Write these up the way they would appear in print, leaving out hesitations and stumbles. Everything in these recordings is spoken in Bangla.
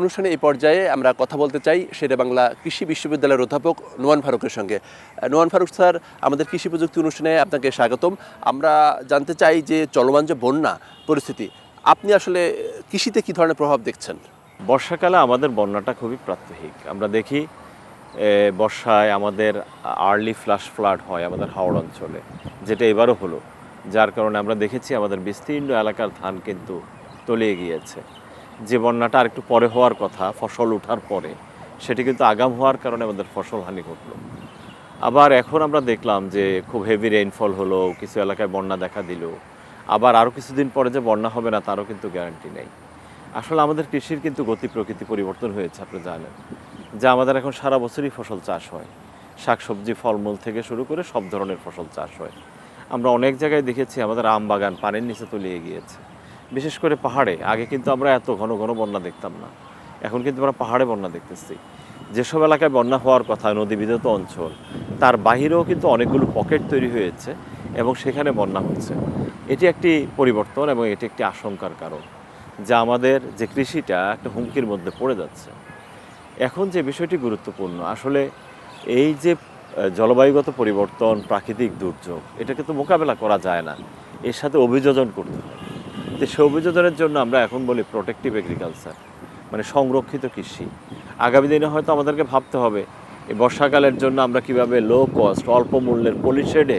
অনুষ্ঠানে এই পর্যায়ে আমরা কথা বলতে চাই শেরেবাংলা কৃষি বিশ্ববিদ্যালয়ের অধ্যাপক নোমান ফারুকের সঙ্গে। নোমান ফারুক স্যার, আমাদের কৃষি প্রযুক্তি অনুষ্ঠানে আপনাকে স্বাগতম। আমরা জানতে চাই যে চলমান যে বন্যা পরিস্থিতি, আপনি আসলে কৃষিতে কী ধরনের প্রভাব দেখছেন? বর্ষাকালে আমাদের বন্যাটা খুবই প্রাত্যহিক। আমরা দেখি বর্ষায় আমাদের আর্লি ফ্ল্যাশ ফ্লাড হয় আমাদের হাওড় অঞ্চলে, যেটা এবারও হলো, যার কারণে আমরা দেখেছি আমাদের বিস্তীর্ণ এলাকার ধান কিন্তু তলিয়ে গিয়েছে। যে বন্যাটা আর একটু পরে হওয়ার কথা, ফসল ওঠার পরে, সেটি কিন্তু আগাম হওয়ার কারণে আমাদের ফসল হানি ঘটলো। আবার এখন আমরা দেখলাম যে খুব হেভি রেইনফল হলো, কিছু এলাকায় বন্যা দেখা দিল, আবার আরও কিছুদিন পরে যে বন্যা হবে না তারও কিন্তু গ্যারান্টি নেই। আসলে আমাদের কৃষির কিন্তু গতি প্রকৃতি পরিবর্তন হয়েছে, আপনি জানেন যে আমাদের এখন সারা বছরই ফসল চাষ হয়, শাকসবজি ফলমূল থেকে শুরু করে সব ধরনের ফসল চাষ হয়। আমরা অনেক জায়গায় দেখেছি আমাদের আম বাগান পানির নিচে তলিয়ে গিয়েছে, বিশেষ করে পাহাড়ে। আগে কিন্তু আমরা এত ঘন ঘন বন্যা দেখতাম না, এখন কিন্তু আমরা পাহাড়ে বন্যা দেখতেছি। যেসব এলাকায় বন্যা হওয়ার কথা, নদী বিধৌত অঞ্চল, তার বাহিরেও কিন্তু অনেকগুলো পকেট তৈরি হয়েছে এবং সেখানে বন্যা হচ্ছে। এটি একটি পরিবর্তন এবং এটি একটি আশঙ্কার কারণ, যা আমাদের যে কৃষিটা একটা হুমকির মধ্যে পড়ে যাচ্ছে। এখন যে বিষয়টি গুরুত্বপূর্ণ, আসলে এই যে জলবায়ুগত পরিবর্তন, প্রাকৃতিক দুর্যোগ, এটাকে তো মোকাবেলা করা যায় না, এর সাথে অভিযোজন করতে হয়। তো সে অভিযোজনের জন্য আমরা এখন বলি প্রোটেক্টিভ এগ্রিকালচার, মানে সংরক্ষিত কৃষি। আগামী দিনে হয়তো আমাদেরকে ভাবতে হবে এই বর্ষাকালের জন্য আমরা কিভাবে লো কস্ট, অল্প মূল্যের পলিশেডে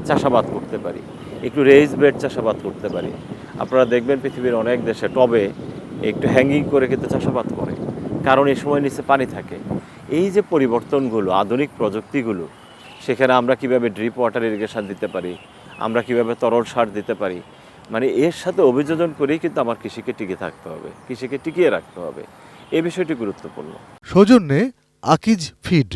চাষাবাদ করতে পারি, একটু রেইজ বেড চাষাবাদ করতে পারি। আপনারা দেখবেন পৃথিবীর অনেক দেশে টবে একটু হ্যাঙ্গিং করে কিন্তু চাষাবাদ করে, কারণ এই সময় নিচে পানি থাকে। এই যে পরিবর্তনগুলো, আধুনিক প্রযুক্তিগুলো, সেখানে আমরা কিভাবে ড্রিপ ওয়াটার ইরিগেশন দিতে পারি, আমরা কিভাবে তরল সার দিতে পারি, মানে এর সাথে অভিযোজন করেই কিন্তু আমার কৃষিকে টিকে থাকতে হবে, কৃষিকে টিকিয়ে রাখতে হবে। এই বিষয়টি গুরুত্বপূর্ণ। সৌজন্যে আকিজ ফিড।